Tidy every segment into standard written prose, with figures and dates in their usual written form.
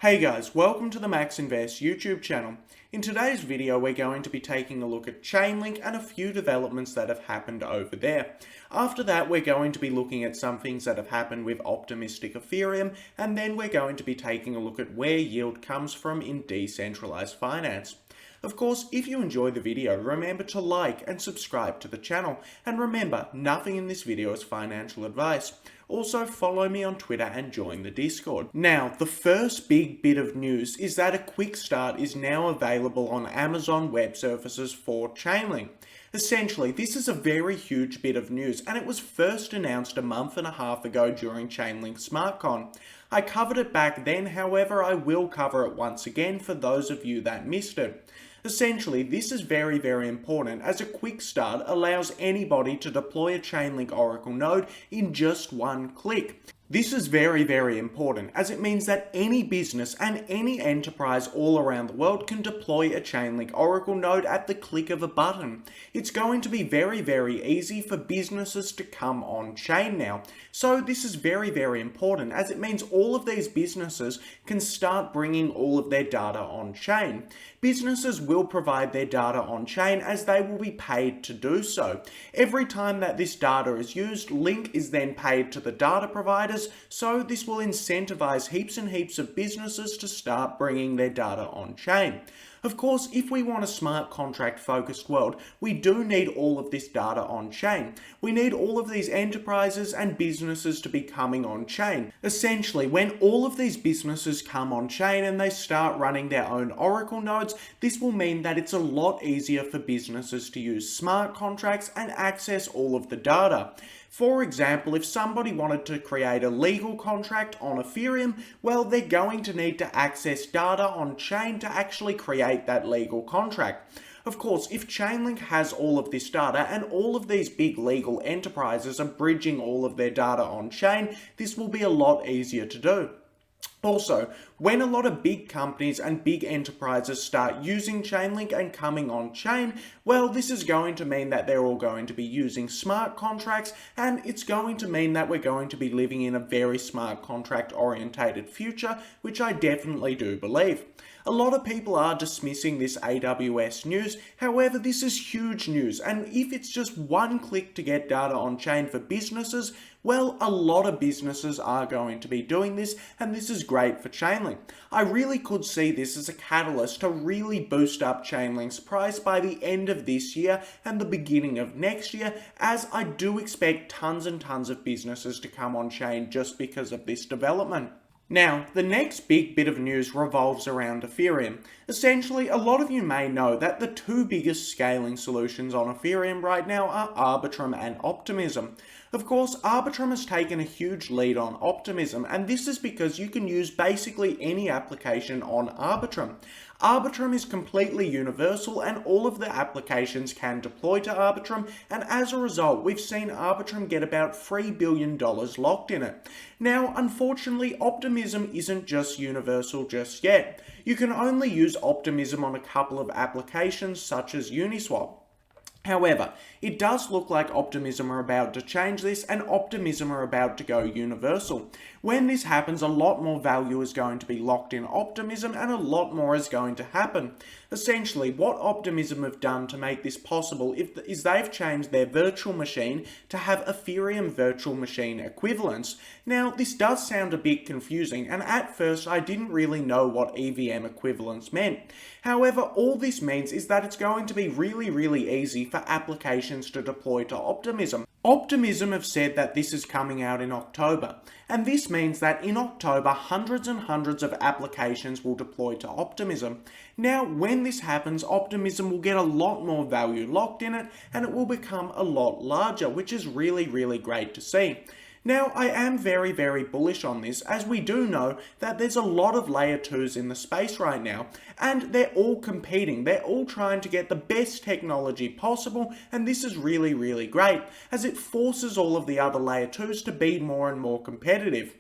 Hey guys, welcome to the Max Invest YouTube channel. In today's video, we're going to be taking a look at Chainlink and a few developments that have happened over there. After that, we're going to be looking at some things that have happened with optimistic Ethereum, and then we're going to be taking a look at where yield comes from in decentralized finance. Of course, if you enjoyed the video, remember to like and subscribe to the channel. And remember, nothing in this video is financial advice. Also, follow me on Twitter and join the Discord. Now, the first big bit of news is that a quick start is now available on Amazon Web Services for Chainlink. Essentially, this is a very huge bit of news, and it was first announced a month and a half ago during Chainlink SmartCon. I covered it back then, however, I will cover it once again for those of you that missed it. Essentially, this is very, very important as a quick start allows anybody to deploy a Chainlink Oracle node in just one click. This is very, very important as it means that any business and any enterprise all around the world can deploy a Chainlink Oracle node at the click of a button. It's going to be very, very easy for businesses to come on chain now. So this is very, very important as it means all of these businesses can start bringing all of their data on chain. Businesses will provide their data on chain as they will be paid to do so. Every time that this data is used, Link is then paid to the data provider. So this will incentivize heaps and heaps of businesses to start bringing their data on chain. Of course, if we want a smart contract focused world, we do need all of this data on chain. We need all of these enterprises and businesses to be coming on chain. Essentially, when all of these businesses come on chain and they start running their own Oracle nodes, this will mean that it's a lot easier for businesses to use smart contracts and access all of the data. For example, if somebody wanted to create a legal contract on Ethereum, well, they're going to need to access data on chain to actually create that legal contract. Of course, if Chainlink has all of this data and all of these big legal enterprises are bridging all of their data on chain, this will be a lot easier to do. Also, when a lot of big companies and big enterprises start using Chainlink and coming on chain, well, this is going to mean that they're all going to be using smart contracts, and it's going to mean that we're going to be living in a very smart contract orientated future, which I definitely do believe. A lot of people are dismissing this AWS news, however, this is huge news, and if it's just one click to get data on chain for businesses, well, a lot of businesses are going to be doing this, and this is great for Chainlink. I really could see this as a catalyst to really boost up Chainlink's price by the end of this year and the beginning of next year, as I do expect tons and tons of businesses to come on chain just because of this development. Now, the next big bit of news revolves around Ethereum. Essentially, a lot of you may know that the two biggest scaling solutions on Ethereum right now are Arbitrum and Optimism. Of course, Arbitrum has taken a huge lead on Optimism, and this is because you can use basically any application on Arbitrum. Arbitrum is completely universal and all of the applications can deploy to Arbitrum, and as a result we've seen Arbitrum get about $3 billion locked in it. Now, unfortunately, Optimism isn't just universal just yet. You can only use Optimism on a couple of applications such as Uniswap. However, it does look like Optimism are about to change this and Optimism are about to go universal. When this happens, a lot more value is going to be locked in Optimism and a lot more is going to happen. Essentially, what Optimism have done to make this possible is they've changed their virtual machine to have Ethereum virtual machine equivalence. Now, this does sound a bit confusing, and at first I didn't really know what EVM equivalence meant. However, all this means is that it's going to be really, really easy for applications to deploy to Optimism. Optimism have said that this is coming out in October, and this means that in October hundreds and hundreds of applications will deploy to Optimism. Now, when this happens, Optimism will get a lot more value locked in it, and it will become a lot larger, which is really, really great to see. Now, I am very, very bullish on this, as we do know that there's a lot of layer 2s in the space right now, and they're all competing. They're all trying to get the best technology possible, and this is really, really great, as it forces all of the other layer 2s to be more and more competitive.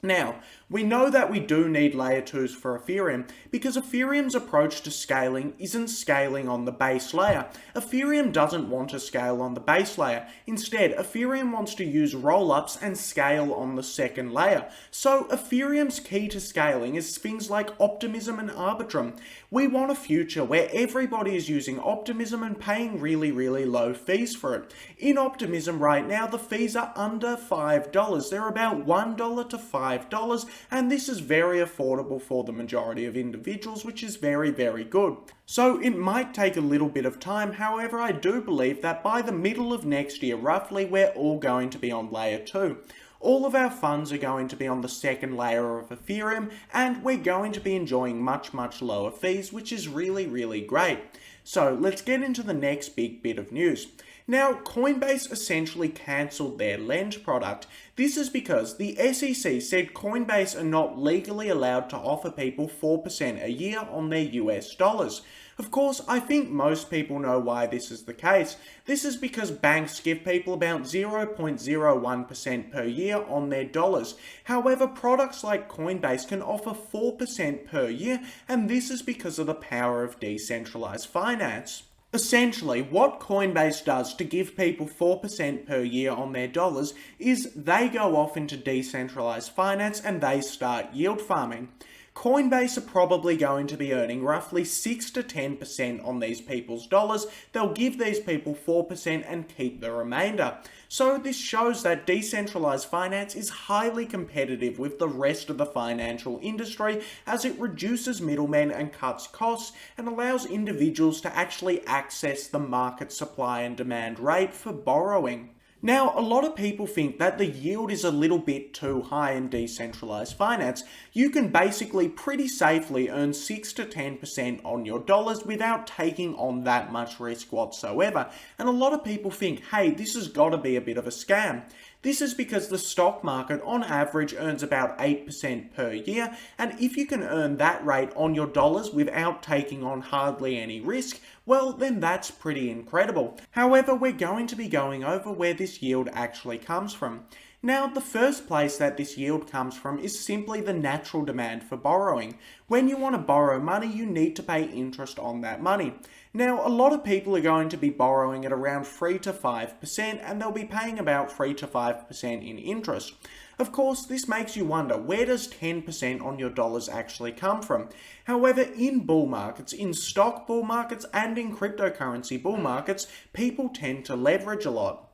Now, We know that we do need layer 2s for Ethereum because Ethereum's approach to scaling isn't scaling on the base layer. Ethereum doesn't want to scale on the base layer. Instead, Ethereum wants to use rollups and scale on the second layer. So Ethereum's key to scaling is things like optimism and arbitrum. We want a future where everybody is using optimism and paying really low fees for it. In optimism right now, the fees are under $5. They're about $1 to $5, and this is very affordable for the majority of individuals, which is very good. So it might take a little bit of time, however I do believe that by the middle of next year roughly we're all going to be on layer 2. All of our funds are going to be on the second layer of Ethereum, and we're going to be enjoying much lower fees, which is really great. So let's get into the next big bit of news. Now, Coinbase essentially cancelled their Lend product. This is because the SEC said Coinbase are not legally allowed to offer people 4% a year on their US dollars. Of course, I think most people know why this is the case. This is because banks give people about 0.01% per year on their dollars. However, products like Coinbase can offer 4% per year, and this is because of the power of decentralized finance. Essentially, what Coinbase does to give people 4% per year on their dollars is they go off into decentralized finance and they start yield farming. Coinbase are probably going to be earning roughly 6 to 10% on these people's dollars. They'll give these people 4% and keep the remainder. So this shows that decentralized finance is highly competitive with the rest of the financial industry as it reduces middlemen and cuts costs and allows individuals to actually access the market supply and demand rate for borrowing. Now, a lot of people think that the yield is a little bit too high in decentralized finance. You can basically pretty safely earn 6 to 10% on your dollars without taking on that much risk whatsoever. And a lot of people think, hey, this has got to be a bit of a scam. This is because the stock market on average earns about 8% per year, and if you can earn that rate on your dollars without taking on hardly any risk, well then that's pretty incredible. However, we're going to be going over where this yield actually comes from. Now, the first place that this yield comes from is simply the natural demand for borrowing. When you want to borrow money, you need to pay interest on that money. Now, a lot of people are going to be borrowing at around 3 to 5%, and they'll be paying about 3 to 5% in interest. Of course, this makes you wonder, where does 10% on your dollars actually come from? However, in bull markets, in stock bull markets, and in cryptocurrency bull markets, people tend to leverage a lot.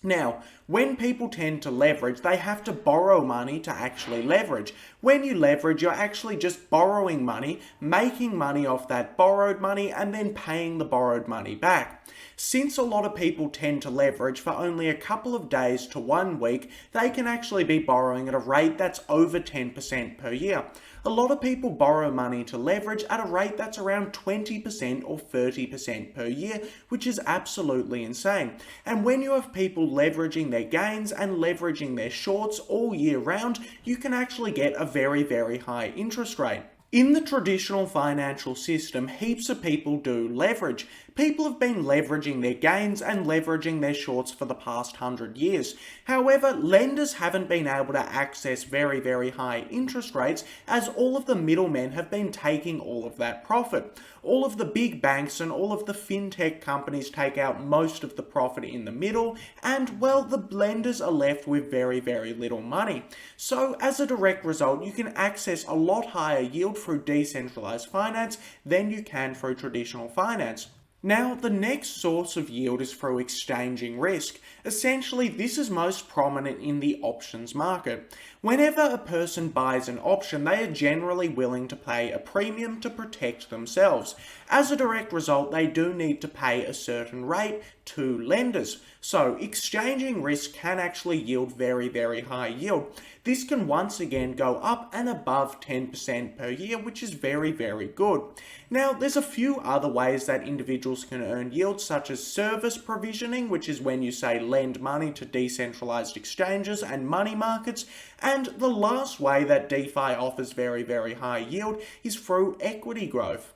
Now, when people tend to leverage, they have to borrow money to actually leverage. When you leverage, you're actually just borrowing money, making money off that borrowed money, and then paying the borrowed money back. Since a lot of people tend to leverage for only a couple of days to 1 week, they can actually be borrowing at a rate that's over 10% per year. A lot of people borrow money to leverage at a rate that's around 20% or 30% per year, which is absolutely insane. And when you have people leveraging their gains and leveraging their shorts all year round, you can actually get a very high interest rate. In the traditional financial system, heaps of people do leverage. People have been leveraging their gains and leveraging their shorts for the past 100 years. However, lenders haven't been able to access very high interest rates as all of the middlemen have been taking all of that profit. All of the big banks and all of the fintech companies take out most of the profit in the middle, and well, the lenders are left with very little money. So as a direct result, you can access a lot higher yield through decentralized finance than you can through traditional finance. Now, the next source of yield is through exchanging risk. Essentially, this is most prominent in the options market. Whenever a person buys an option, they are generally willing to pay a premium to protect themselves. As a direct result, they do need to pay a certain rate to lenders. So, exchanging risk can actually yield very high yield. This can once again go up and above 10% per year, which is very good. Now, there's a few other ways that individuals can earn yield, such as service provisioning, which is when you say lend money to decentralized exchanges and money markets. And the last way that DeFi offers very high yield is through equity growth.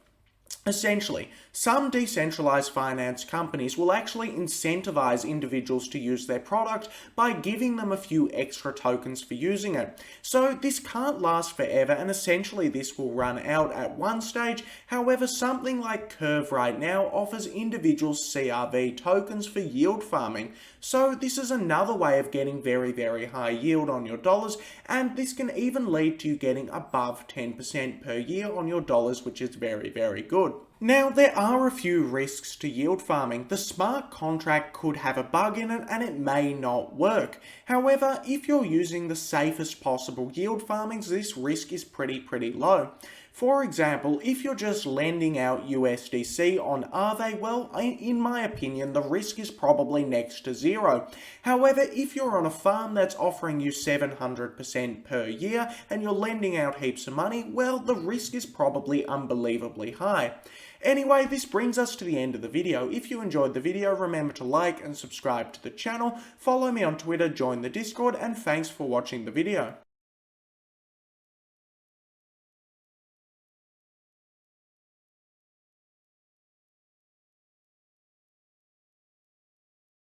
Essentially, some decentralized finance companies will actually incentivize individuals to use their product by giving them a few extra tokens for using it. So this can't last forever, and essentially this will run out at one stage. However, something like Curve right now offers individuals CRV tokens for yield farming. So this is another way of getting very, very high yield on your dollars, and this can even lead to you getting above 10% per year on your dollars, which is very, very good. Now, there are a few risks to yield farming. The smart contract could have a bug in it and it may not work. However, if you're using the safest possible yield farming, this risk is pretty low. For example, if you're just lending out USDC on Aave, well, in my opinion, the risk is probably next to zero. However, if you're on a farm that's offering you 700% per year and you're lending out heaps of money, well, the risk is probably unbelievably high. Anyway, this brings us to the end of the video. If you enjoyed the video, remember to like and subscribe to the channel, follow me on Twitter, join the Discord, and thanks for watching the video.